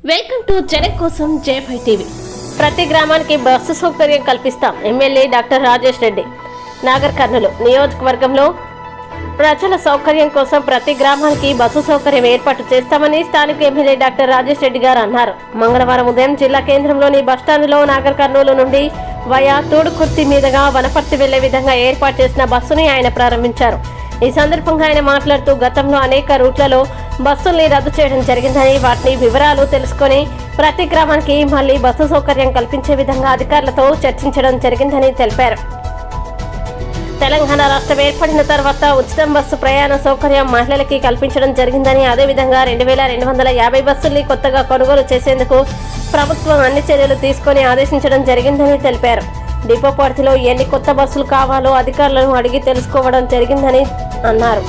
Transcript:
Welcome to జనం కోసం జై టీవీ. ప్రతి గ్రామానికి బస్సు సౌకర్యం కల్పిస్తాం. MLA doctor Rajesh Reddy. నాగర్ కర్నూలు నియోజకవర్గంలో ప్రజల సౌకర్యం కోసం ప్రతి గ్రామానికి బస్సు సౌకర్యం ఏర్పాటు చేస్తామని స్థానిక ఎమ్మెల్యే డాక్టర్ రాజేష్ రెడ్డి గారు అన్నారు. మంగళవారం ఉదయం జిల్లా కేంద్రంలోని బస్టాండులో నాగర్ కర్నూలు నుండి వయా తూడుకుర్తి మీదుగా వనపర్తి వెళ్లే విధంగా ఏర్పాటు చేసిన బస్సుని ఆయన ప్రారంభించారు. ఈ సందర్భంగా ఆయన మాట్లాడుతూ గతంలో అనేక రూట్లలో బస్సుల్ని రద్దు చేయడం జరిగిందని, వాటిని వివరాలు తెలుసుకొని ప్రతి గ్రామానికి మళ్లీ బస్సు సౌకర్యం కల్పించే విధంగా అధికారులతో చర్చించడం జరిగిందని తెలిపారు. తెలంగాణ రాష్ట్రం ఏర్పడిన తర్వాత ఉచిత బస్సు ప్రయాణ సౌకర్యం మహిళలకి కల్పించడం జరిగిందని, అదేవిధంగా 2250 బస్సుల్ని కొత్తగా కొనుగోలు చేసేందుకు ప్రభుత్వం అన్ని చర్యలు తీసుకొని ఆదేశించడం జరిగిందని తెలిపారు. డిపో పరిధిలో ఎన్ని కొత్త బస్సులు కావాలో అధికారులను అడిగి తెలుసుకోవడం జరిగిందని అన్నారు.